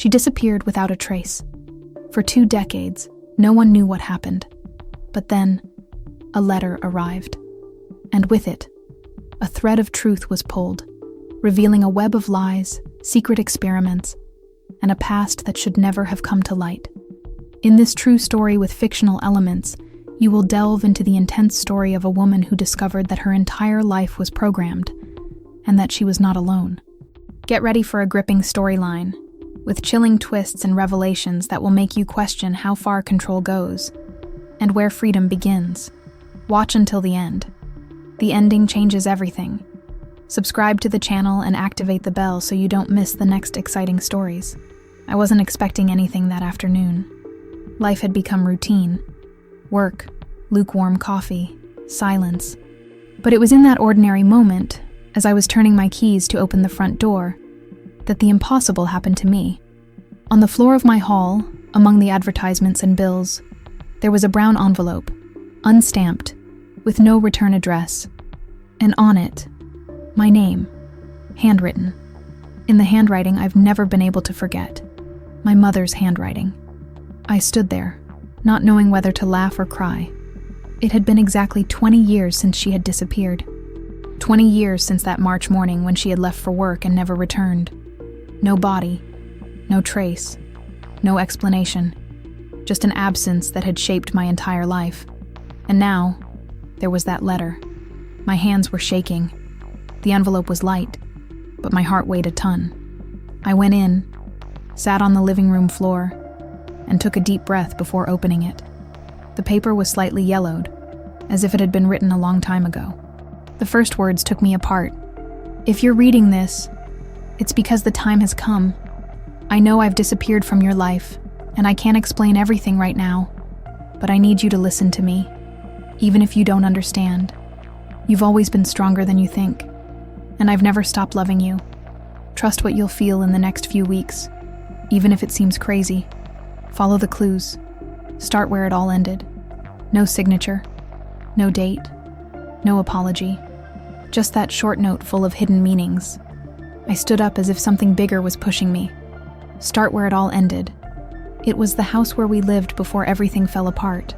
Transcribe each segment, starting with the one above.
She disappeared without a trace. For 2 decades, no one knew what happened. But then, a letter arrived. And with it, a thread of truth was pulled, revealing a web of lies, secret experiments, and a past that should never have come to light. In this true story with fictional elements, you will delve into the intense story of a woman who discovered that her entire life was programmed, and that she was not alone. Get ready for a gripping storyline, with chilling twists and revelations that will make you question how far control goes, and where freedom begins. Watch until the end. The ending changes everything. Subscribe to the channel and activate the bell so you don't miss the next exciting stories. I wasn't expecting anything that afternoon. Life had become routine. Work, lukewarm coffee, silence. But it was in that ordinary moment, as I was turning my keys to open the front door, that the impossible happened to me. On the floor of my hall, among the advertisements and bills, there was a brown envelope, unstamped, with no return address, and on it, my name, handwritten, in the handwriting I've never been able to forget, my mother's handwriting. I stood there, not knowing whether to laugh or cry. It had been exactly 20 years since she had disappeared. 20 years since that March morning when she had left for work and never returned. No body, no trace, no explanation, just an absence that had shaped my entire life. And now, there was that letter. My hands were shaking. The envelope was light, but my heart weighed a ton. I went in, sat on the living room floor, and took a deep breath before opening it. The paper was slightly yellowed, as if it had been written a long time ago. The first words took me apart. If you're reading this, it's because the time has come. I know I've disappeared from your life, and I can't explain everything right now, but I need you to listen to me, even if you don't understand. You've always been stronger than you think, and I've never stopped loving you. Trust what you'll feel in the next few weeks, even if it seems crazy. Follow the clues. Start where it all ended. No signature, no date, no apology. Just that short note full of hidden meanings. I stood up as if something bigger was pushing me. Start where it all ended. It was the house where we lived before everything fell apart.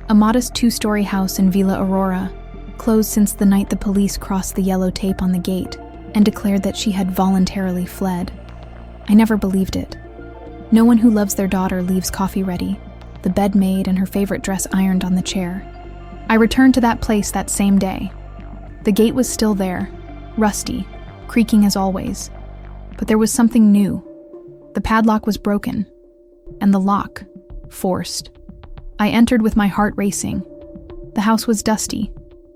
A modest 2-story house in Villa Aurora, closed since the night the police crossed the yellow tape on the gate and declared that she had voluntarily fled. I never believed it. No one who loves their daughter leaves coffee ready, the bed made, and her favorite dress ironed on the chair. I returned to that place that same day. The gate was still there, rusty, creaking as always. But there was something new. The padlock was broken, and the lock forced. I entered with my heart racing. The house was dusty,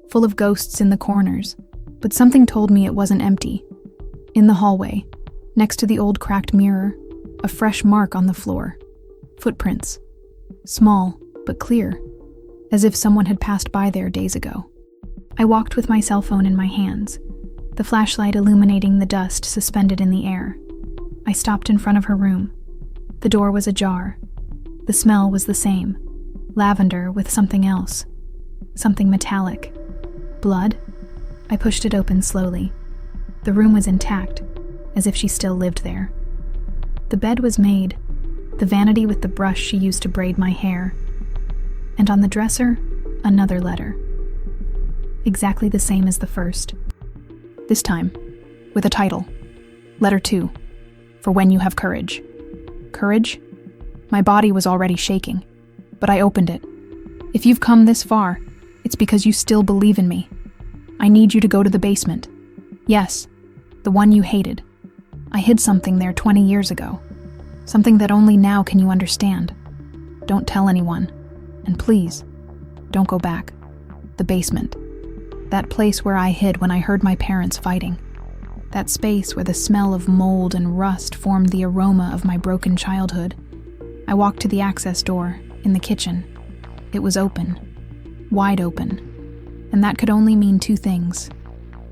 full of ghosts in the corners, but something told me it wasn't empty. In the hallway, next to the old cracked mirror, a fresh mark on the floor. Footprints. Small, but clear, as if someone had passed by there days ago. I walked with my cell phone in my hands, the flashlight illuminating the dust suspended in the air. I stopped in front of her room. The door was ajar. The smell was the same. Lavender with something else. Something metallic. Blood? I pushed it open slowly. The room was intact, as if she still lived there. The bed was made, the vanity with the brush she used to braid my hair. And on the dresser, another letter. Exactly the same as the first. This time, with a title. Letter 2. For when you have courage. Courage? My body was already shaking, but I opened it. If you've come this far, it's because you still believe in me. I need you to go to the basement. Yes, the one you hated. I hid something there 20 years ago. Something that only now can you understand. Don't tell anyone. And please, don't go back. The basement. That place where I hid when I heard my parents fighting. That space where the smell of mold and rust formed the aroma of my broken childhood. I walked to the access door, in the kitchen. It was open. Wide open. And that could only mean 2 things.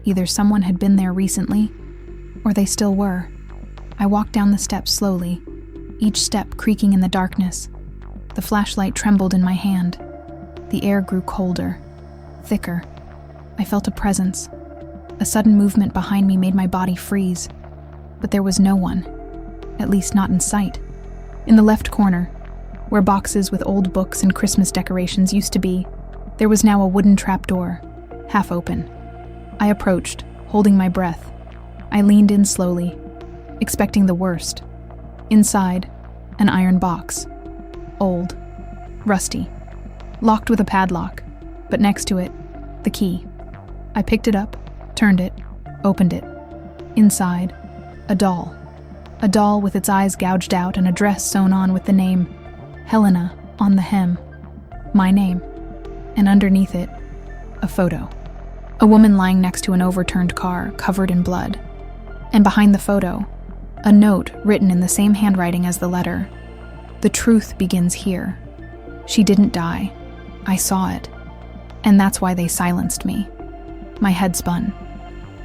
Either someone had been there recently, or they still were. I walked down the steps slowly, each step creaking in the darkness. The flashlight trembled in my hand. The air grew colder, thicker. I felt a presence. A sudden movement behind me made my body freeze. But there was no one. at least not in sight. In the left corner, where boxes with old books and Christmas decorations used to be, there was now a wooden trapdoor, half open. I approached, holding my breath. I leaned in slowly, expecting the worst. Inside, an iron box. Old, rusty, locked with a padlock, but next to it, the key. I picked it up, turned it, opened it. Inside, a doll. A doll with its eyes gouged out and a dress sewn on with the name Helena on the hem. My name. And underneath it, a photo. A woman lying next to an overturned car covered in blood. And behind the photo, a note written in the same handwriting as the letter. The truth begins here. She didn't die. I saw it. And that's why they silenced me. My head spun.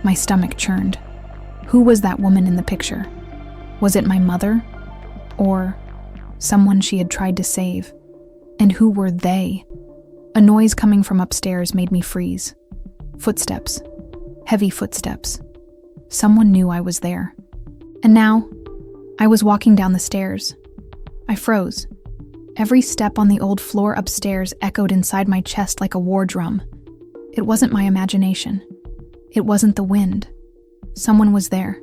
My stomach churned. Who was that woman in the picture? Was it my mother? Or someone she had tried to save? And who were they? A noise coming from upstairs made me freeze. Footsteps. Heavy footsteps. Someone knew I was there. And now, I was walking down the stairs. I froze. Every step on the old floor upstairs echoed inside my chest like a war drum. It wasn't my imagination. It wasn't the wind. Someone was there.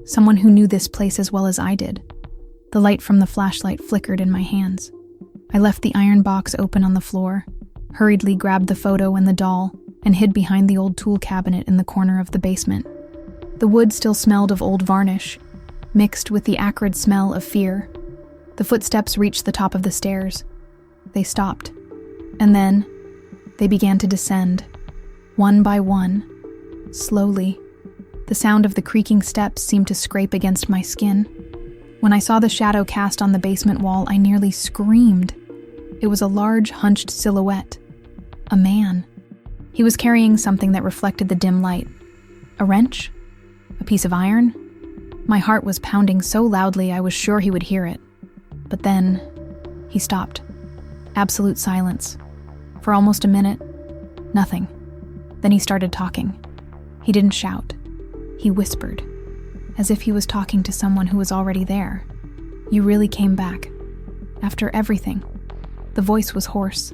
Someone who knew this place as well as I did. The light from the flashlight flickered in my hands. I left the iron box open on the floor, hurriedly grabbed the photo and the doll, and hid behind the old tool cabinet in the corner of the basement. The wood still smelled of old varnish, mixed with the acrid smell of fear. The footsteps reached the top of the stairs. They stopped, and then they began to descend, one by one, slowly. The sound of the creaking steps seemed to scrape against my skin. When I saw the shadow cast on the basement wall, I nearly screamed. It was a large, hunched silhouette. A man. He was carrying something that reflected the dim light. A wrench? A piece of iron? My heart was pounding so loudly I was sure he would hear it. But then, he stopped. Absolute silence. For almost a minute, nothing. Then he started talking. He didn't shout. He whispered, as if he was talking to someone who was already there. You really came back. After everything. The voice was hoarse,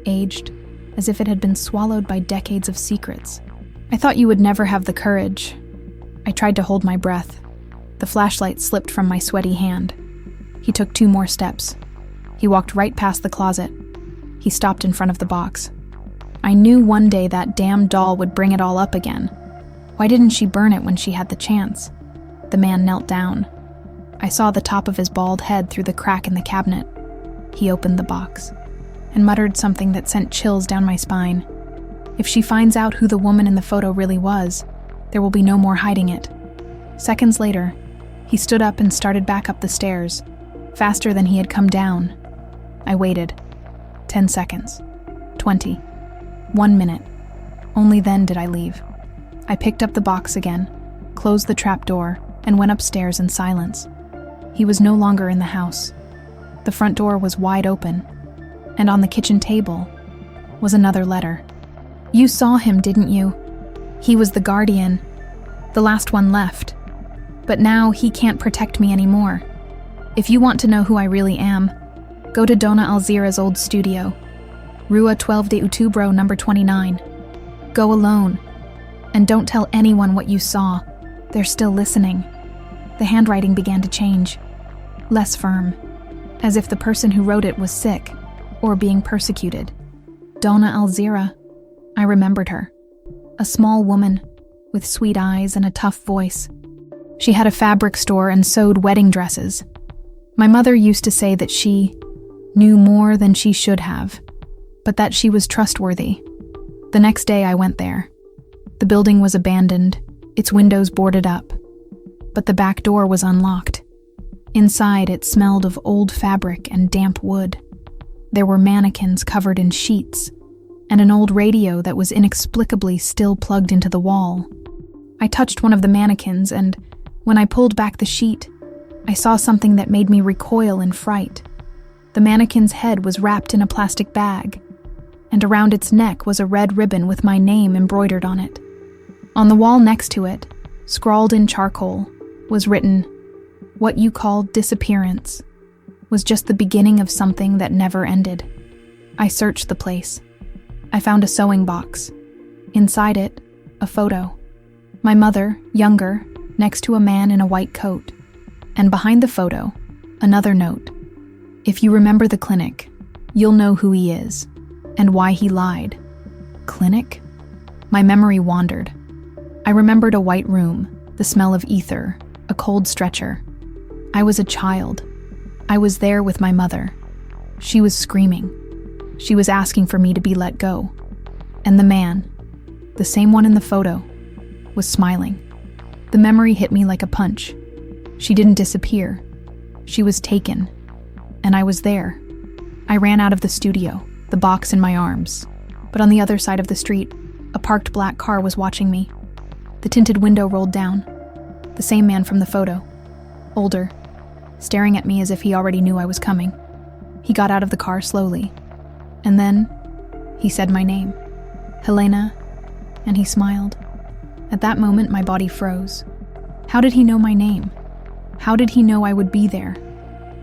aged, as if it had been swallowed by decades of secrets. I thought you would never have the courage. I tried to hold my breath. The flashlight slipped from my sweaty hand. He took 2 more steps. He walked right past the closet. He stopped in front of the box. I knew one day that damn doll would bring it all up again. Why didn't she burn it when she had the chance? The man knelt down. I saw the top of his bald head through the crack in the cabinet. He opened the box and muttered something that sent chills down my spine. If she finds out who the woman in the photo really was, there will be no more hiding it. Seconds later, he stood up and started back up the stairs, faster than he had come down. I waited. 10 seconds. 20. 1 minute. Only then did I leave. I picked up the box again, closed the trapdoor, and went upstairs in silence. He was no longer in the house. The front door was wide open, and on the kitchen table was another letter. You saw him, didn't you? He was the guardian, the last one left. But now he can't protect me anymore. If you want to know who I really am, go to Dona Alzira's old studio, Rua 12 de Outubro, number 29. Go alone. And don't tell anyone what you saw. They're still listening. The handwriting began to change. Less firm. As if the person who wrote it was sick or being persecuted. Dona Alzira. I remembered her. A small woman with sweet eyes and a tough voice. She had a fabric store and sewed wedding dresses. My mother used to say that she knew more than she should have, but that she was trustworthy. The next day I went there. The building was abandoned, its windows boarded up, but the back door was unlocked. Inside, it smelled of old fabric and damp wood. There were mannequins covered in sheets, and an old radio that was inexplicably still plugged into the wall. I touched one of the mannequins, and when I pulled back the sheet, I saw something that made me recoil in fright. The mannequin's head was wrapped in a plastic bag, and around its neck was a red ribbon with my name embroidered on it. On the wall next to it, scrawled in charcoal, was written, What you call disappearance was just the beginning of something that never ended. I searched the place. I found a sewing box. Inside it, a photo. My mother, younger, next to a man in a white coat. And behind the photo, another note. If you remember the clinic, you'll know who he is and why he lied. Clinic? My memory wandered. I remembered a white room, the smell of ether, a cold stretcher. I was a child. I was there with my mother. She was screaming. She was asking for me to be let go. And the man, the same one in the photo, was smiling. The memory hit me like a punch. She didn't disappear. She was taken. And I was there. I ran out of the studio, the box in my arms. But on the other side of the street, a parked black car was watching me. The tinted window rolled down. The same man from the photo. Older, staring at me as if he already knew I was coming. He got out of the car slowly. And then, he said my name. Helena, and he smiled. At that moment, my body froze. How did he know my name? How did he know I would be there?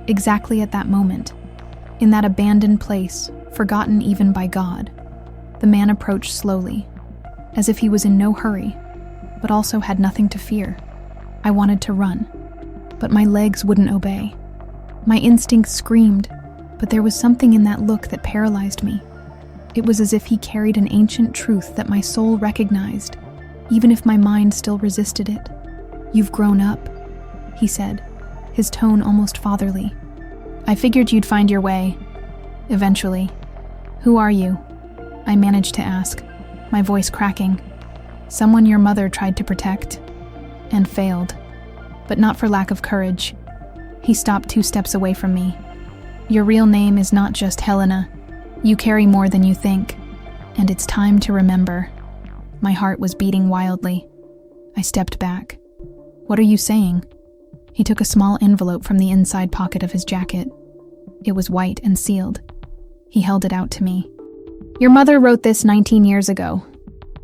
Exactly at that moment, in that abandoned place, forgotten even by God. The man approached slowly, as if he was in no hurry, but also had nothing to fear. I wanted to run, but my legs wouldn't obey. My instincts screamed, but there was something in that look that paralyzed me. It was as if he carried an ancient truth that my soul recognized, even if my mind still resisted it. "You've grown up," he said, his tone almost fatherly. "I figured you'd find your way. Eventually. Who are you?" I managed to ask, my voice cracking. "Someone your mother tried to protect, and failed. But not for lack of courage." He stopped 2 steps away from me. "Your real name is not just Helena. You carry more than you think, and it's time to remember." My heart was beating wildly. I stepped back. "What are you saying?" He took a small envelope from the inside pocket of his jacket. It was white and sealed. He held it out to me. "Your mother wrote this 19 years ago.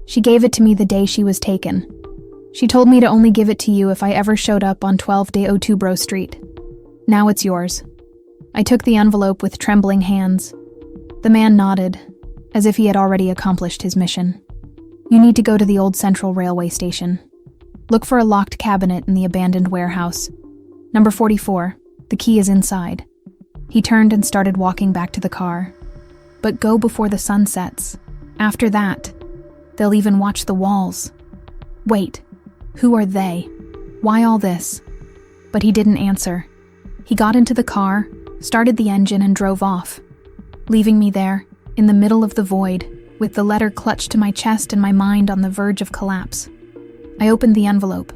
She gave it to me the day she was taken. She told me to only give it to you if I ever showed up on 12 de Otubro Street. Now it's yours." I took the envelope with trembling hands. The man nodded, as if he had already accomplished his mission. "You need to go to the old Central Railway station. Look for a locked cabinet in the abandoned warehouse. Number 44, the key is inside." He turned and started walking back to the car. "But go before the sun sets. After that, they'll even watch the walls." "Wait, who are they? Why all this?" But he didn't answer. He got into the car, started the engine, and drove off, leaving me there, in the middle of the void, with the letter clutched to my chest and my mind on the verge of collapse. I opened the envelope.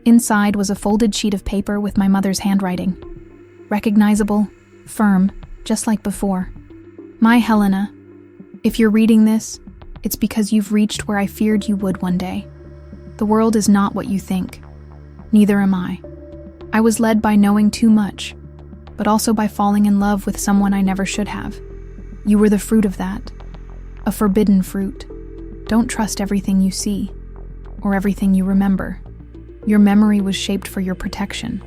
Inside was a folded sheet of paper with my mother's handwriting. Recognizable, firm, just like before. "My Helena, if you're reading this, it's because you've reached where I feared you would one day. The world is not what you think. Neither am I. I was led by knowing too much, but also by falling in love with someone I never should have. You were the fruit of that. A forbidden fruit. Don't trust everything you see, or everything you remember. Your memory was shaped for your protection.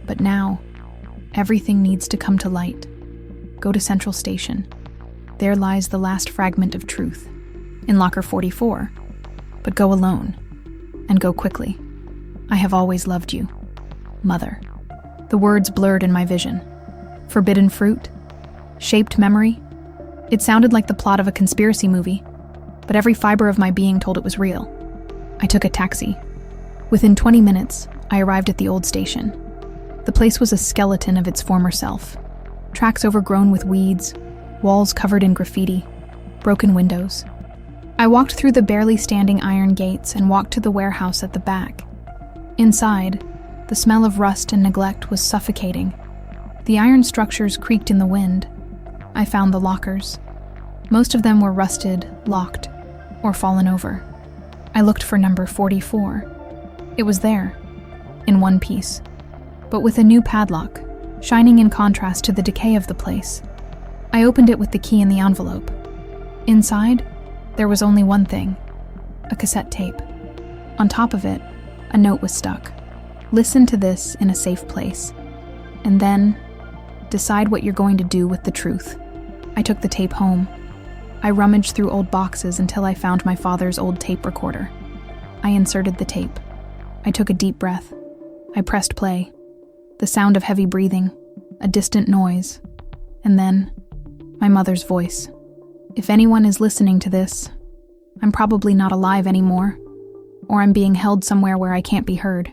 But now, everything needs to come to light. Go to Central Station. There lies the last fragment of truth, in locker 44. But go alone, and go quickly. I have always loved you. Mother." The words blurred in my vision. Forbidden fruit? Shaped memory? It sounded like the plot of a conspiracy movie, but every fiber of my being told it was real. I took a taxi. Within 20 minutes, I arrived at the old station. The place was a skeleton of its former self. Tracks overgrown with weeds, walls covered in graffiti, broken windows. I walked through the barely standing iron gates and walked to the warehouse at the back. Inside, the smell of rust and neglect was suffocating. The iron structures creaked in the wind. I found the lockers. Most of them were rusted, locked, or fallen over. I looked for number 44. It was there, in one piece, but with a new padlock, shining in contrast to the decay of the place. I opened it with the key in the envelope. Inside, there was only one thing: a cassette tape. On top of it, a note was stuck. Listen to this in a safe place, and then decide what you're going to do with the truth. I took the tape home. I rummaged through old boxes until I found my father's old tape recorder. I inserted the tape. I took a deep breath. I pressed play. The sound of heavy breathing, a distant noise, and then my mother's voice. If anyone is listening to this, I'm probably not alive anymore, or I'm being held somewhere where I can't be heard.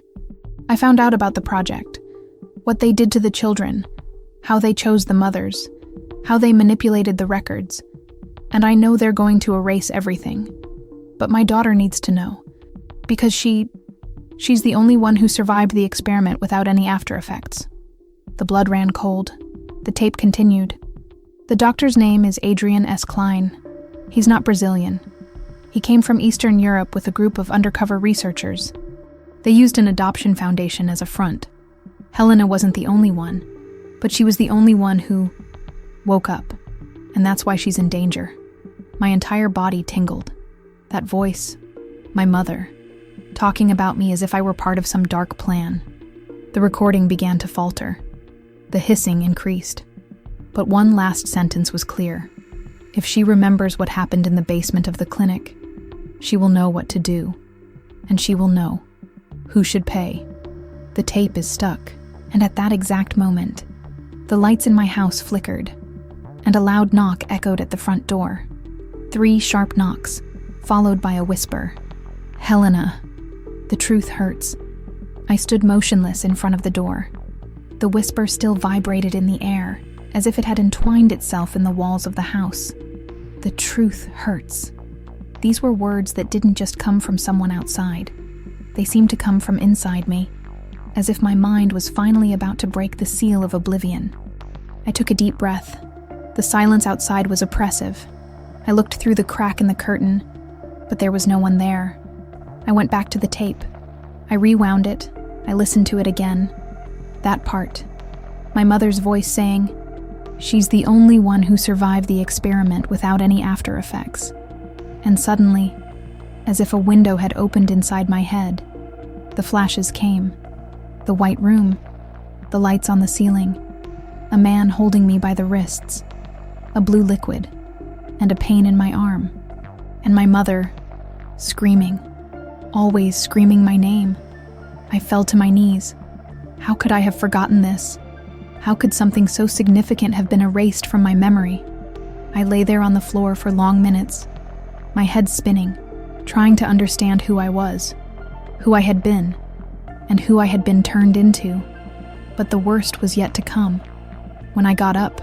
I found out about the project, what they did to the children, how they chose the mothers, how they manipulated the records, and I know they're going to erase everything. But my daughter needs to know, because she's the only one who survived the experiment without any after effects. The blood ran cold. The tape continued. The doctor's name is Adrian S. Klein. He's not Brazilian. He came from Eastern Europe with a group of undercover researchers. They used an adoption foundation as a front. Helena wasn't the only one, but she was the only one who woke up, and that's why she's in danger. My entire body tingled. That voice, my mother, talking about me as if I were part of some dark plan. The recording began to falter. The hissing increased. But one last sentence was clear. If she remembers what happened in the basement of the clinic, she will know what to do. And she will know who should pay. The tape is stuck, and at that exact moment, the lights in my house flickered, and a loud knock echoed at the front door. 3 sharp knocks, followed by a whisper. "Helena, the truth hurts." I stood motionless in front of the door. The whisper still vibrated in the air, as if it had entwined itself in the walls of the house. The truth hurts. These were words that didn't just come from someone outside. They seemed to come from inside me, as if my mind was finally about to break the seal of oblivion. I took a deep breath. The silence outside was oppressive. I looked through the crack in the curtain, but there was no one there. I went back to the tape. I rewound it. I listened to it again. That part. My mother's voice saying, "She's the only one who survived the experiment without any after effects." And suddenly, as if a window had opened inside my head, the flashes came. The white room, the lights on the ceiling, a man holding me by the wrists, a blue liquid, and a pain in my arm, and my mother, screaming, always screaming my name. I fell to my knees. How could I have forgotten this? How could something so significant have been erased from my memory? I lay there on the floor for long minutes, my head spinning, trying to understand who I was, who I had been, and who I had been turned into. But the worst was yet to come. When I got up,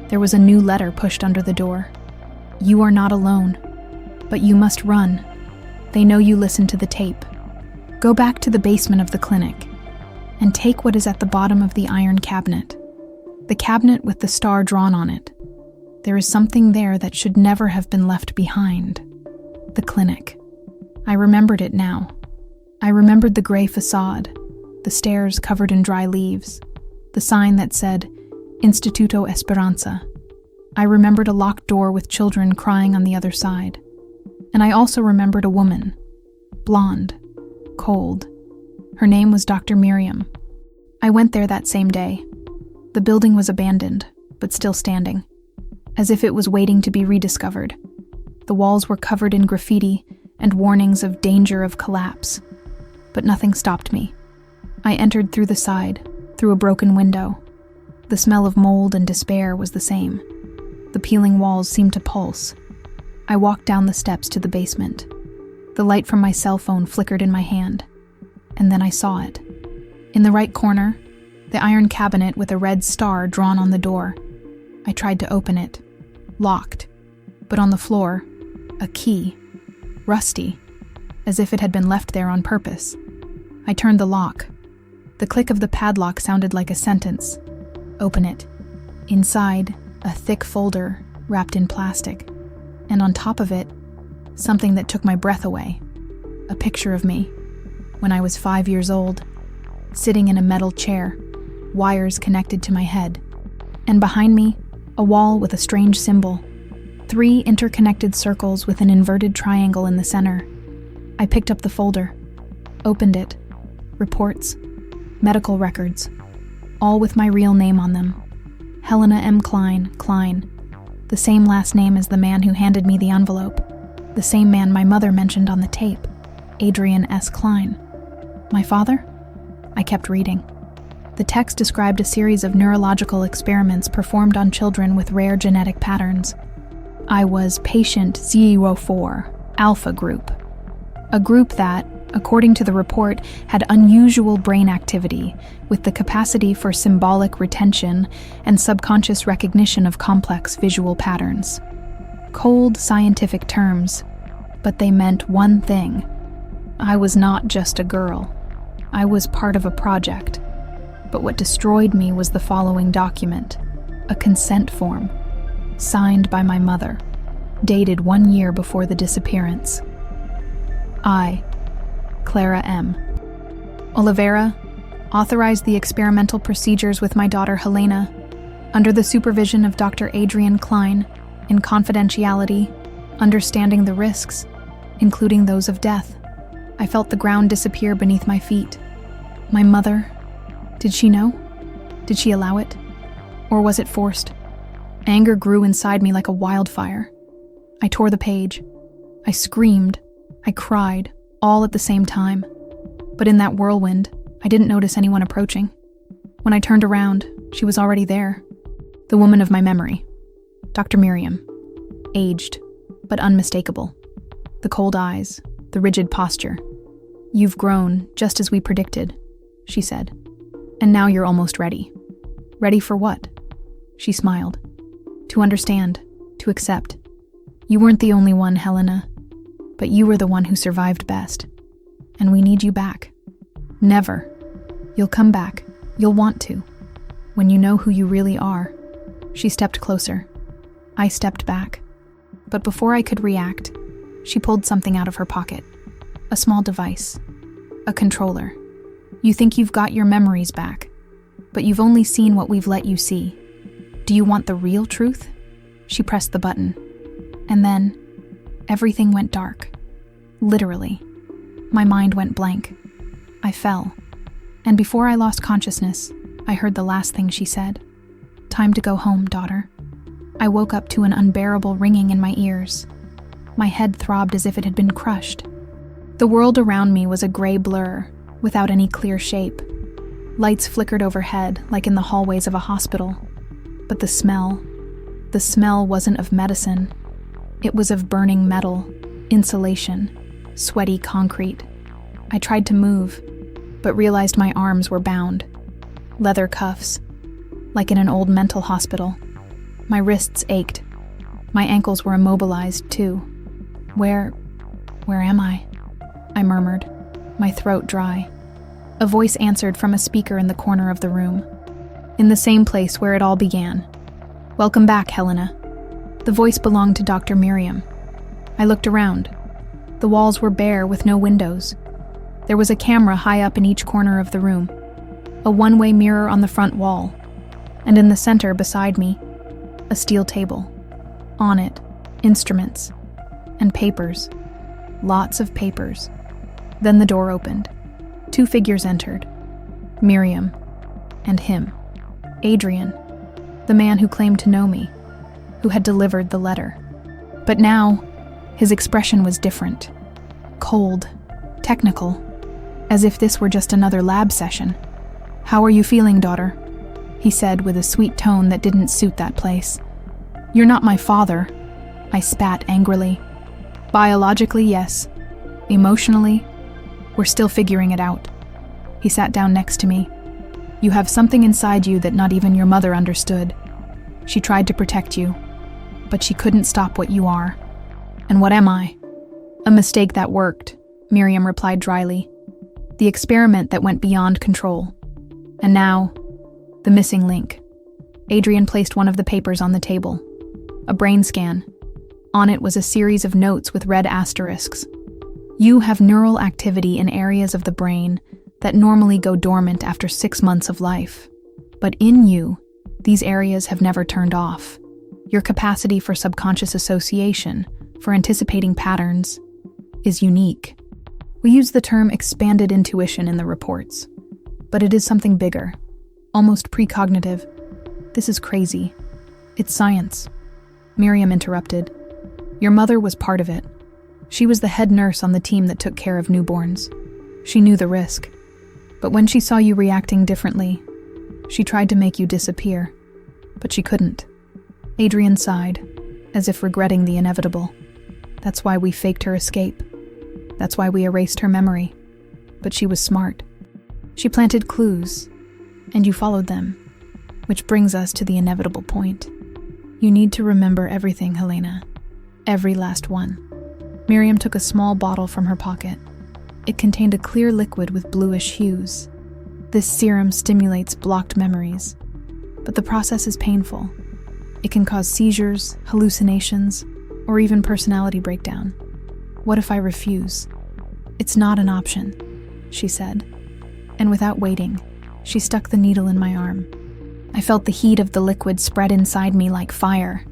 there was a new letter pushed under the door. "You are not alone, but you must run. They know you listened to the tape. Go back to the basement of the clinic and take what is at the bottom of the iron cabinet, the cabinet with the star drawn on it. There is something there that should never have been left behind. The clinic." I remembered it now. I remembered the gray facade, the stairs covered in dry leaves, the sign that said, Instituto Esperanza. I remembered a locked door with children crying on the other side. And I also remembered a woman, blonde, cold. Her name was Dr. Miriam. I went there that same day. The building was abandoned, but still standing, as if it was waiting to be rediscovered. The walls were covered in graffiti and warnings of danger of collapse. But nothing stopped me. I entered through the side, through a broken window. The smell of mold and despair was the same. The peeling walls seemed to pulse. I walked down the steps to the basement. The light from my cell phone flickered in my hand, and then I saw it. In the right corner, the iron cabinet with a red star drawn on the door. I tried to open it. Locked. But on the floor, a key. Rusty, as if it had been left there on purpose. I turned the lock. The click of the padlock sounded like a sentence. Open it. Inside, a thick folder wrapped in plastic. And on top of it, something that took my breath away. A picture of me, when I was 5 years old, sitting in a metal chair, wires connected to my head. And behind me, a wall with a strange symbol. 3 interconnected circles with an inverted triangle in the center. I picked up the folder, opened it. Reports, medical records, all with my real name on them. Helena M. Klein, the same last name as the man who handed me the envelope, the same man my mother mentioned on the tape, Adrian S. Klein. My father? I kept reading. The text described a series of neurological experiments performed on children with rare genetic patterns. I was patient 04, Alpha Group, a group that, according to the report, had unusual brain activity with the capacity for symbolic retention and subconscious recognition of complex visual patterns. Cold scientific terms, but they meant one thing. I was not just a girl. I was part of a project. But what destroyed me was the following document, a consent form, signed by my mother, dated 1 year before the disappearance. I, Clara M. Oliveira, authorized the experimental procedures with my daughter Helena, under the supervision of Dr. Adrian Klein, in confidentiality, understanding the risks, including those of death. I felt the ground disappear beneath my feet. My mother, did she know? Did she allow it? Or was it forced? Anger grew inside me like a wildfire. I tore the page. I screamed. I cried, all at the same time. But in that whirlwind, I didn't notice anyone approaching. When I turned around, she was already there. The woman of my memory. Dr. Miriam. Aged, but unmistakable. The cold eyes, the rigid posture. "You've grown, just as we predicted," she said. "And now you're almost ready." "Ready for what?" She smiled. "To understand, to accept. You weren't the only one, Helena, but you were the one who survived best. And we need you back. Never. You'll come back. You'll want to. When you know who you really are." She stepped closer. I stepped back. But before I could react, she pulled something out of her pocket. A small device. A controller. "You think you've got your memories back, but you've only seen what we've let you see. Do you want the real truth?" She pressed the button. And then, everything went dark. Literally. My mind went blank. I fell. And before I lost consciousness, I heard the last thing she said. "Time to go home, daughter." I woke up to an unbearable ringing in my ears. My head throbbed as if it had been crushed. The world around me was a gray blur, without any clear shape. Lights flickered overhead, like in the hallways of a hospital. But the smell wasn't of medicine. It was of burning metal, insulation, sweaty concrete. I tried to move, but realized my arms were bound. Leather cuffs, like in an old mental hospital. My wrists ached. My ankles were immobilized, too. Where am I?" I murmured, my throat dry. A voice answered from a speaker in the corner of the room. "In the same place where it all began. Welcome back, Helena." The voice belonged to Dr. Miriam. I looked around. The walls were bare with no windows. There was a camera high up in each corner of the room, a one-way mirror on the front wall, and in the center beside me, a steel table. On it, instruments and papers. Lots of papers. Then the door opened. 2 figures entered. Miriam and him. Adrian, the man who claimed to know me, who had delivered the letter. But now, his expression was different. Cold, technical, as if this were just another lab session. "How are you feeling, daughter?" he said with a sweet tone that didn't suit that place. "You're not my father," I spat angrily. "Biologically, yes. Emotionally, we're still figuring it out." He sat down next to me. "You have something inside you that not even your mother understood. She tried to protect you, but she couldn't stop what you are." "And what am I?" "A mistake that worked," Miriam replied dryly. "The experiment that went beyond control. And now, the missing link." Adrian placed one of the papers on the table. A brain scan. On it was a series of notes with red asterisks. "You have neural activity in areas of the brain that normally go dormant after 6 months of life. But in you, these areas have never turned off. Your capacity for subconscious association, for anticipating patterns, is unique." We use the term expanded intuition in the reports. But it is something bigger, almost precognitive. This is crazy. It's science. Miriam interrupted. Your mother was part of it. She was the head nurse on the team that took care of newborns. She knew the risk. But when she saw you reacting differently, she tried to make you disappear. But she couldn't. Adrian sighed, as if regretting the inevitable. That's why we faked her escape. That's why we erased her memory. But she was smart. She planted clues, and you followed them. Which brings us to the inevitable point. You need to remember everything, Helena. Every last one. Miriam took a small bottle from her pocket. It contained a clear liquid with bluish hues. This serum stimulates blocked memories, but the process is painful. It can cause seizures, hallucinations, or even personality breakdown. What if I refuse? It's not an option, she said. And without waiting, she stuck the needle in my arm. I felt the heat of the liquid spread inside me like fire.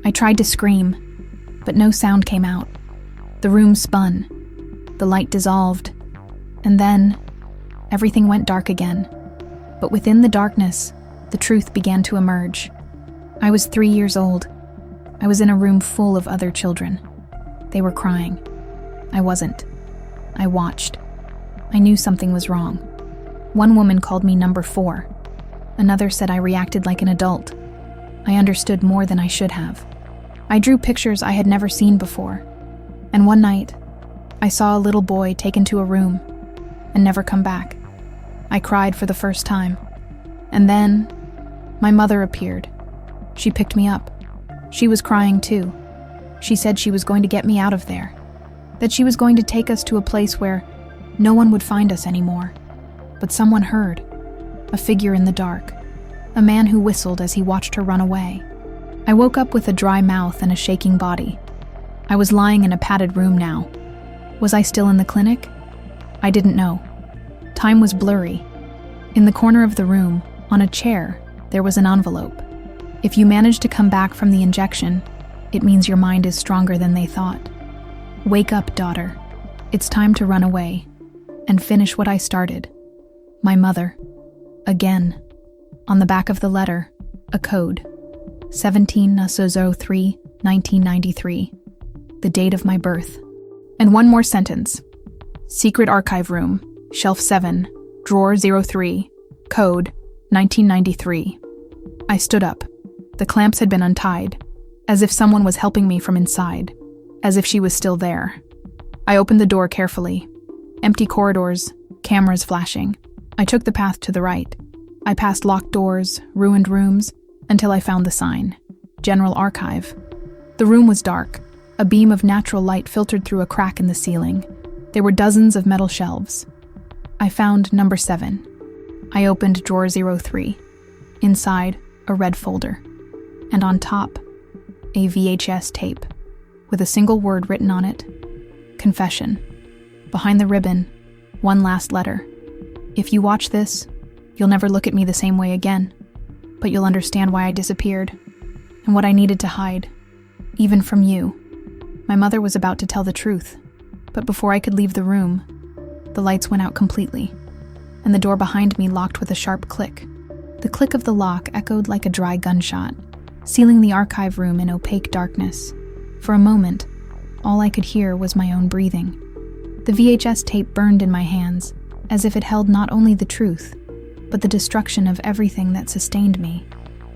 I tried to scream, but no sound came out. The room spun. The light dissolved. And then, everything went dark again. But within the darkness, the truth began to emerge. I was 3 years old. I was in a room full of other children. They were crying. I wasn't. I watched. I knew something was wrong. One woman called me number 4. Another said I reacted like an adult. I understood more than I should have. I drew pictures I had never seen before. And one night, I saw a little boy taken to a room and never come back. I cried for the first time. And then, my mother appeared. She picked me up. She was crying too. She said she was going to get me out of there. That she was going to take us to a place where no one would find us anymore. But someone heard. A figure in the dark. A man who whistled as he watched her run away. I woke up with a dry mouth and a shaking body. I was lying in a padded room now. Was I still in the clinic? I didn't know. Time was blurry. In the corner of the room, on a chair, there was an envelope. If you manage to come back from the injection, it means your mind is stronger than they thought. Wake up, daughter. It's time to run away and finish what I started. My mother. Again. On the back of the letter, a code. 17/03/1993. The date of my birth. And one more sentence. Secret archive room, shelf 7, drawer 03, code 1993. I stood up. The clamps had been untied, as if someone was helping me from inside, as if she was still there. I opened the door carefully. Empty corridors, cameras flashing. I took the path to the right. I passed locked doors, ruined rooms, until I found the sign. General Archive. The room was dark. A beam of natural light filtered through a crack in the ceiling. There were dozens of metal shelves. I found number 7. I opened drawer 03. Inside, a red folder. And on top, a VHS tape, with a single word written on it. Confession. Behind the ribbon, one last letter. If you watch this, you'll never look at me the same way again, but you'll understand why I disappeared, and what I needed to hide, even from you. My mother was about to tell the truth, but before I could leave the room, the lights went out completely, and the door behind me locked with a sharp click. The click of the lock echoed like a dry gunshot, sealing the archive room in opaque darkness. For a moment, all I could hear was my own breathing. The VHS tape burned in my hands, as if it held not only the truth, but the destruction of everything that sustained me.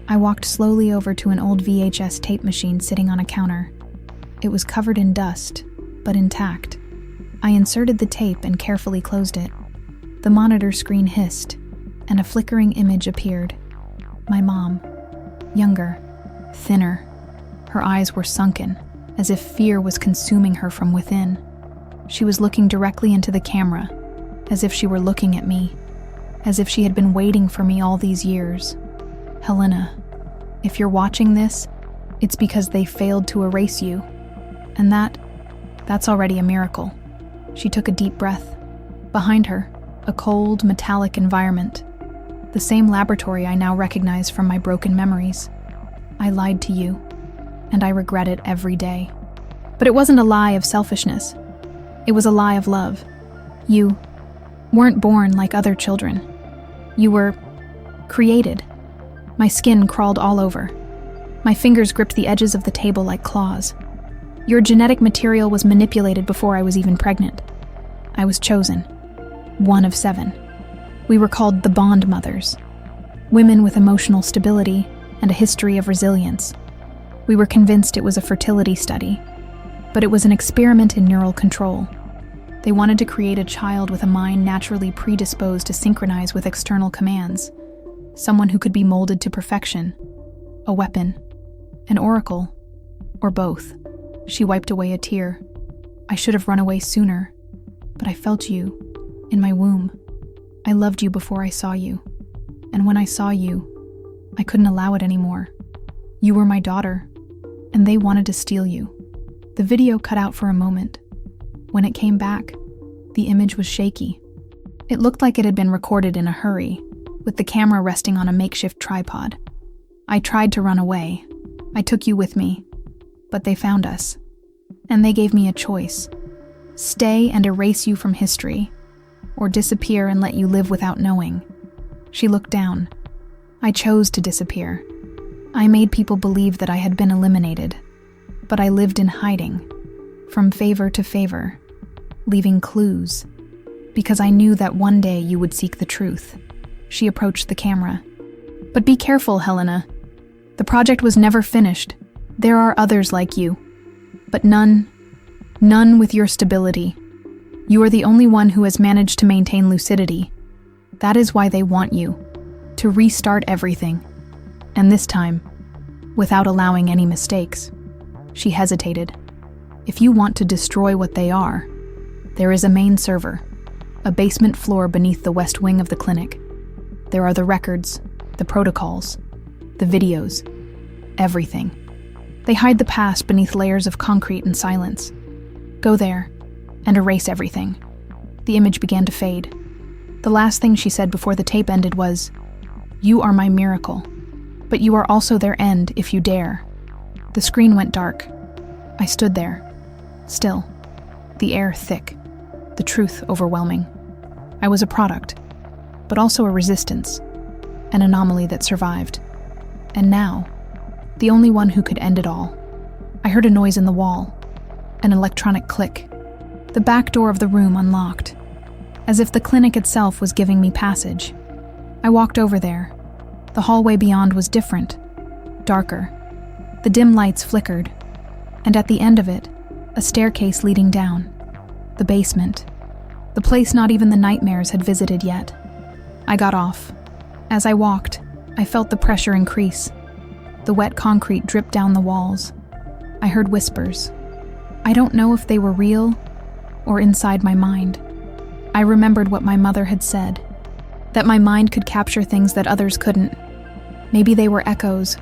I walked slowly over to an old VHS tape machine sitting on a counter. It was covered in dust, but intact. I inserted the tape and carefully closed it. The monitor screen hissed, and a flickering image appeared. My mom. Younger, thinner. Her eyes were sunken, as if fear was consuming her from within. She was looking directly into the camera, as if she were looking at me, as if she had been waiting for me all these years. Helena, if you're watching this, it's because they failed to erase you. And that's already a miracle. She took a deep breath. Behind her, a cold, metallic environment. The same laboratory I now recognize from my broken memories. I lied to you, and I regret it every day. But it wasn't a lie of selfishness. It was a lie of love. You weren't born like other children. You were created. My skin crawled all over. My fingers gripped the edges of the table like claws. Your genetic material was manipulated before I was even pregnant. I was chosen. 1 of 7. We were called the Bond Mothers. Women with emotional stability and a history of resilience. We were convinced it was a fertility study, but it was an experiment in neural control. They wanted to create a child with a mind naturally predisposed to synchronize with external commands, someone who could be molded to perfection, a weapon, an oracle, or both. She wiped away a tear. I should have run away sooner, but I felt you, in my womb. I loved you before I saw you, and when I saw you, I couldn't allow it anymore. You were my daughter, and they wanted to steal you. The video cut out for a moment. When it came back, the image was shaky. It looked like it had been recorded in a hurry, with the camera resting on a makeshift tripod. I tried to run away. I took you with me, but they found us, and they gave me a choice. Stay and erase you from history, or disappear and let you live without knowing. She looked down. I chose to disappear. I made people believe that I had been eliminated, but I lived in hiding, from favor to favor, leaving clues, because I knew that one day you would seek the truth. She approached the camera. But be careful, Helena. The project was never finished. There are others like you, but none with your stability. You are the only one who has managed to maintain lucidity. That is why they want you, to restart everything. And this time, without allowing any mistakes. She hesitated. If you want to destroy what they are, there is a main server, a basement floor beneath the west wing of the clinic. There are the records, the protocols, the videos, everything. They hide the past beneath layers of concrete and silence. Go there and erase everything. The image began to fade. The last thing she said before the tape ended was, "You are my miracle, but you are also their end if you dare." The screen went dark. I stood there, still, the air thick, the truth overwhelming. I was a product, but also a resistance, an anomaly that survived. And now, the only one who could end it all. I heard a noise in the wall, an electronic click. The back door of the room unlocked, as if the clinic itself was giving me passage. I walked over there. The hallway beyond was different, darker. The dim lights flickered, and at the end of it, a staircase leading down. The basement. The place not even the nightmares had visited yet. I got off. As I walked, I felt the pressure increase. The wet concrete dripped down the walls. I heard whispers. I don't know if they were real or inside my mind. I remembered what my mother had said, that my mind could capture things that others couldn't. Maybe they were echoes,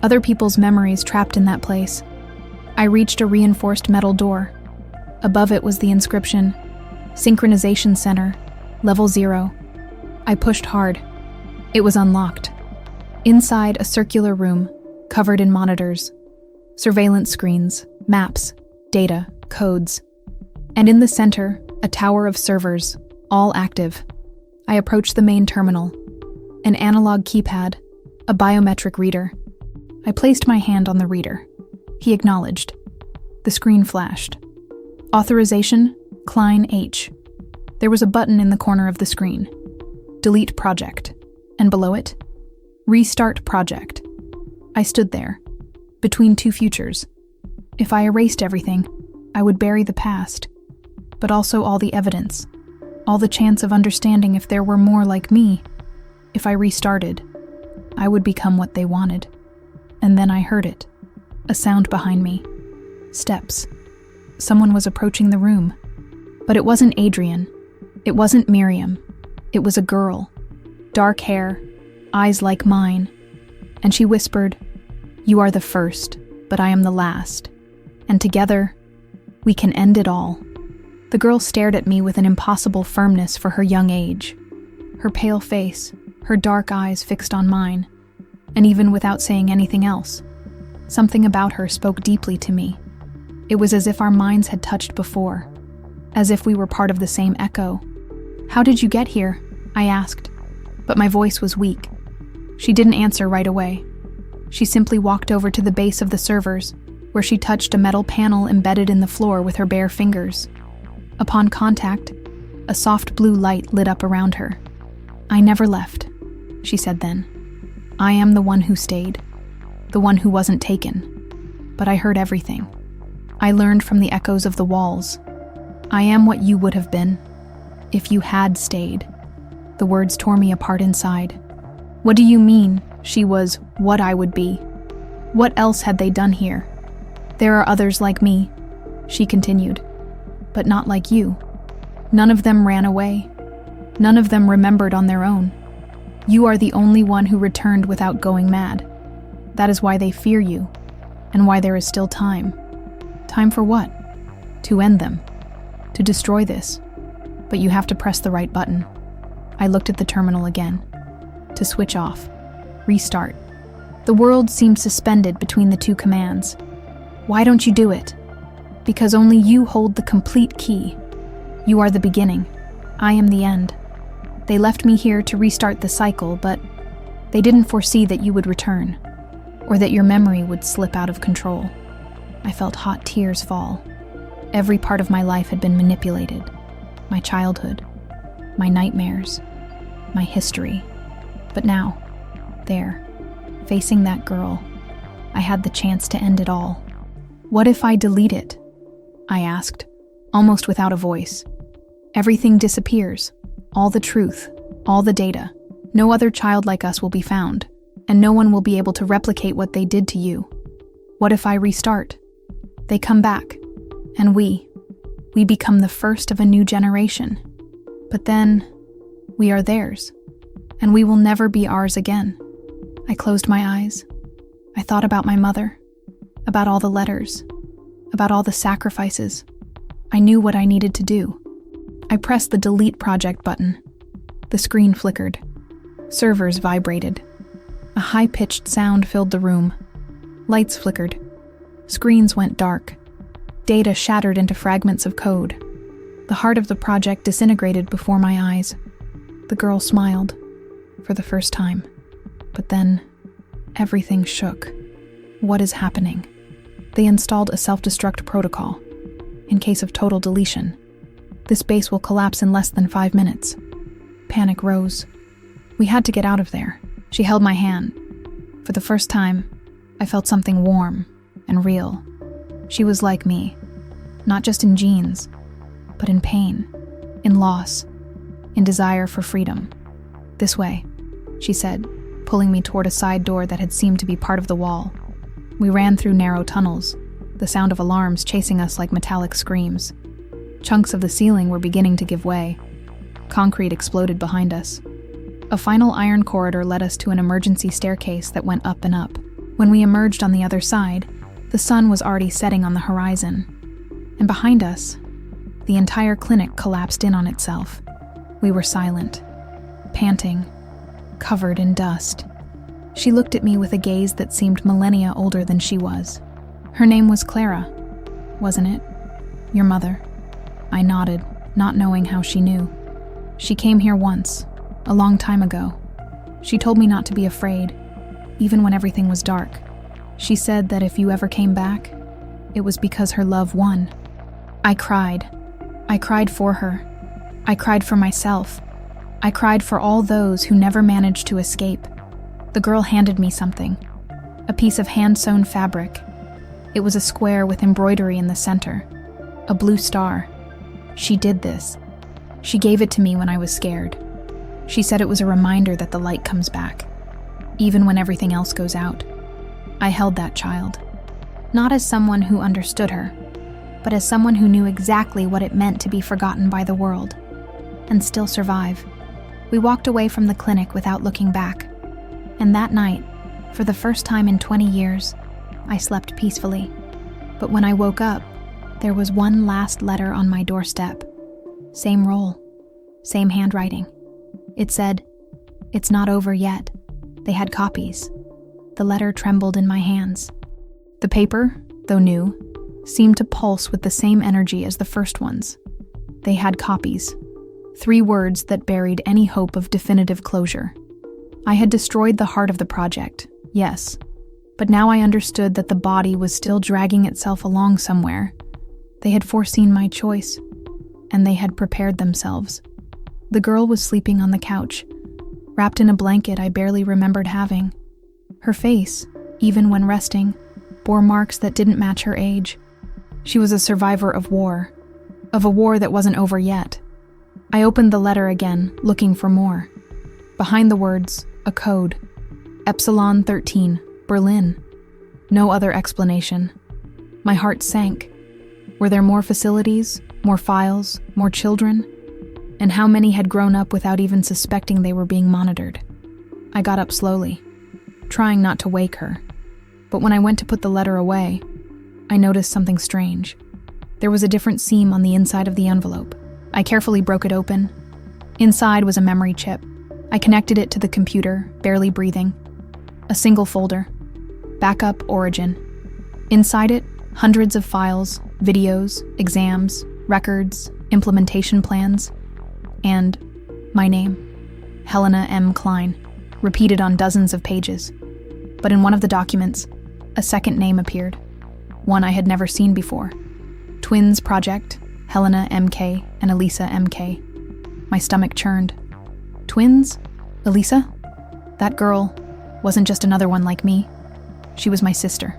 other people's memories trapped in that place. I reached a reinforced metal door. Above it was the inscription, Synchronization Center, Level 0. I pushed hard. It was unlocked. Inside, a circular room, covered in monitors, surveillance screens, maps, data, codes. And in the center, a tower of servers, all active. I approached the main terminal, an analog keypad, a biometric reader. I placed my hand on the reader. He acknowledged. The screen flashed. Authorization, Klein H. There was a button in the corner of the screen. Delete project. And below it, Restart project. I stood there, between two futures. If I erased everything, I would bury the past, but also all the evidence, all the chance of understanding if there were more like me. If I restarted, I would become what they wanted. And then I heard it, a sound behind me. Steps. Someone was approaching the room. But it wasn't Adrian. It wasn't Miriam. It was a girl. Dark hair, eyes like mine. And she whispered, "You are the first, but I am the last. And together, we can end it all." The girl stared at me with an impossible firmness for her young age. Her pale face, her dark eyes fixed on mine. And even without saying anything else, something about her spoke deeply to me. It was as if our minds had touched before, as if we were part of the same echo. "How did you get here?" I asked. but my voice was weak. She didn't answer right away. She simply walked over to the base of the servers, where she touched a metal panel embedded in the floor with her bare fingers. Upon contact, a soft blue light lit up around her. "I never left," she said then. "I am the one who stayed, the one who wasn't taken. But I heard everything. I learned from the echoes of the walls. I am what you would have been, if you had stayed." The words tore me apart inside. "What do you mean she was what I would be? What else had they done here? There are others like me," she continued, "but not like you. None of them ran away. None of them remembered on their own. You are the only one who returned without going mad. That is why they fear you, and why there is still time." Time for what? To end them. To destroy this. But you have to press the right button. I looked at the terminal again. To switch off. Restart. The world seemed suspended between the two commands. "Why don't you do it?" "Because only you hold the complete key. You are the beginning. I am the end. They left me here to restart the cycle, but they didn't foresee that you would return, or that your memory would slip out of control." I felt hot tears fall. Every part of my life had been manipulated. My childhood, my nightmares, my history. But now, there, facing that girl, I had the chance to end it all. "What if I delete it?" I asked, almost without a voice. "Everything disappears. All the truth, all the data. No other child like us will be found, and no one will be able to replicate what they did to you. What if I restart? They come back, and we become the first of a new generation. But then, we are theirs, and we will never be ours again." I closed my eyes. I thought about my mother, about all the letters, about all the sacrifices. I knew what I needed to do. I pressed the delete project button. The screen flickered. Servers vibrated. A high-pitched sound filled the room. Lights flickered. Screens went dark. Data shattered into fragments of code. The heart of the project disintegrated before my eyes. The girl smiled, for the first time. But then, everything shook. What is happening? They installed a self-destruct protocol. In case of total deletion, this base will collapse in less than 5 minutes. Panic rose. We had to get out of there. She held my hand. For the first time, I felt something warm and real. She was like me, not just in genes, but in pain, in loss, in desire for freedom. "This way," she said, pulling me toward a side door that had seemed to be part of the wall. We ran through narrow tunnels, the sound of alarms chasing us like metallic screams. Chunks of the ceiling were beginning to give way. Concrete exploded behind us. A final iron corridor led us to an emergency staircase that went up and up. When we emerged on the other side, the sun was already setting on the horizon. And behind us, the entire clinic collapsed in on itself. We were silent, panting, covered in dust. She looked at me with a gaze that seemed millennia older than she was. "Her name was Clara, wasn't it? Your mother?" I nodded, not knowing how she knew. "She came here once, a long time ago. She told me not to be afraid, even when everything was dark. She said that if you ever came back, it was because her love won." I cried. I cried for her. I cried for myself. I cried for all those who never managed to escape. The girl handed me something, a piece of hand-sewn fabric. It was a square with embroidery in the center, a blue star. She did this. She gave it to me when I was scared. She said it was a reminder that the light comes back, even when everything else goes out. I held that child, not as someone who understood her, but as someone who knew exactly what it meant to be forgotten by the world, and still survive. We walked away from the clinic without looking back, and that night, for the first time in 20 years, I slept peacefully. But when I woke up, there was one last letter on my doorstep. Same roll, same handwriting. It said, "It's not over yet." They had copies. The letter trembled in my hands. The paper, though new, seemed to pulse with the same energy as the first ones. They had copies. 3 words that buried any hope of definitive closure. I had destroyed the heart of the project, yes, but now I understood that the body was still dragging itself along somewhere. They had foreseen my choice, and they had prepared themselves. The girl was sleeping on the couch, wrapped in a blanket I barely remembered having. Her face, even when resting, bore marks that didn't match her age. She was a survivor of a war that wasn't over yet. I opened the letter again, looking for more. Behind the words, a code. Epsilon 13, Berlin. No other explanation. My heart sank. Were there more facilities, more files, more children? And how many had grown up without even suspecting they were being monitored? I got up slowly, trying not to wake her. But when I went to put the letter away, I noticed something strange. There was a different seam on the inside of the envelope. I carefully broke it open. Inside was a memory chip. I connected it to the computer, barely breathing. A single folder. Backup Origin. Inside it, hundreds of files, videos, exams, records, implementation plans, and my name, Helena M. Klein, repeated on dozens of pages. But in one of the documents, a second name appeared, one I had never seen before. Twins Project, Helena M.K. and Elisa M.K. My stomach churned. Twins? Elisa? That girl wasn't just another one like me. She was my sister.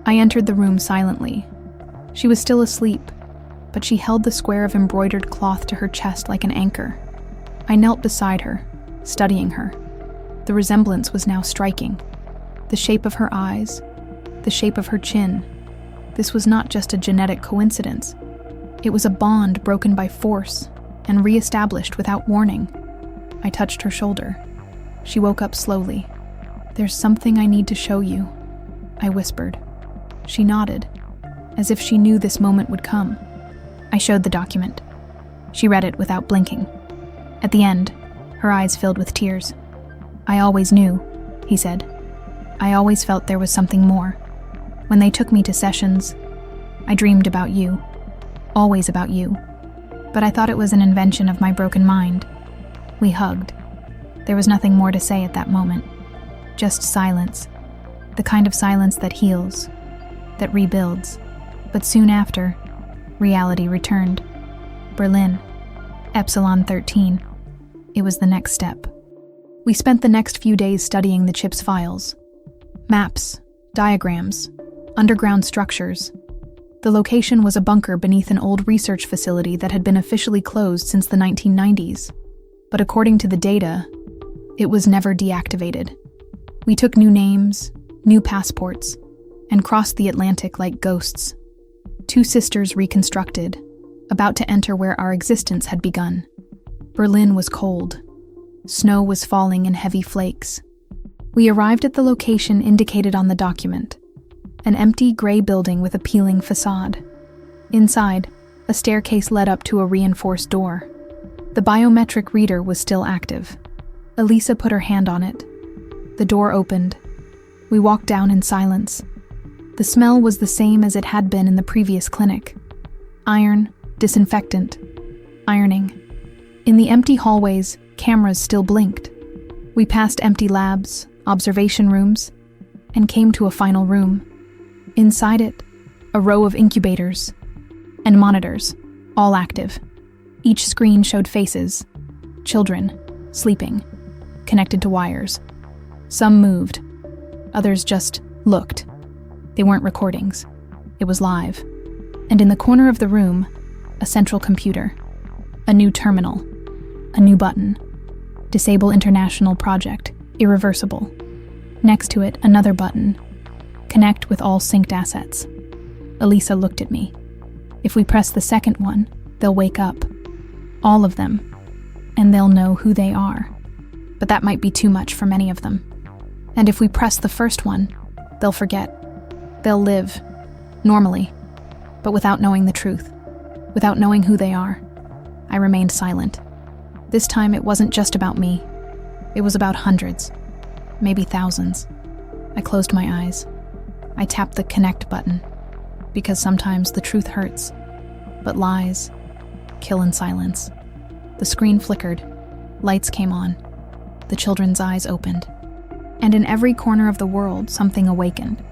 I entered the room silently. She was still asleep, but she held the square of embroidered cloth to her chest like an anchor. I knelt beside her, studying her. The resemblance was now striking. The shape of her eyes, the shape of her chin. This was not just a genetic coincidence. It was a bond broken by force and re-established without warning. I touched her shoulder. She woke up slowly. "There's something I need to show you," I whispered. She nodded, as if she knew this moment would come. I showed the document. She read it without blinking. At the end, her eyes filled with tears. "I always knew," he said. "I always felt there was something more. When they took me to sessions, I dreamed about you. Always about you. But I thought it was an invention of my broken mind." We hugged. There was nothing more to say at that moment. Just silence. The kind of silence that heals, that rebuilds. But soon after, reality returned. Berlin. Epsilon 13. It was the next step. We spent the next few days studying the chip's files. Maps, diagrams, underground structures. The location was a bunker beneath an old research facility that had been officially closed since the 1990s. But according to the data, it was never deactivated. We took new names, new passports, and crossed the Atlantic like ghosts. 2 sisters reconstructed, about to enter where our existence had begun. Berlin was cold. Snow was falling in heavy flakes. We arrived at the location indicated on the document, an empty gray building with a peeling facade. Inside, a staircase led up to a reinforced door. The biometric reader was still active. Elisa put her hand on it. The door opened. We walked down in silence. The smell was the same as it had been in the previous clinic. Iron, disinfectant, ironing. In the empty hallways, cameras still blinked. We passed empty labs, observation rooms, and came to a final room. Inside it, a row of incubators and monitors, all active. Each screen showed faces, children, sleeping, connected to wires. Some moved, others just looked. They weren't recordings. It was live. And in the corner of the room, a central computer, a new terminal, a new button. Disable International Project, irreversible. Next to it, another button. Connect with all synced assets. Elisa looked at me. If we press the second one, they'll wake up. All of them. And they'll know who they are. But that might be too much for many of them. And if we press the first one, they'll forget. They'll live, normally, but without knowing the truth, without knowing who they are. I remained silent. This time it wasn't just about me. It was about hundreds, maybe thousands. I closed my eyes. I tapped the connect button, because sometimes the truth hurts, but lies kill in silence. The screen flickered. Lights came on. The children's eyes opened. And in every corner of the world, something awakened.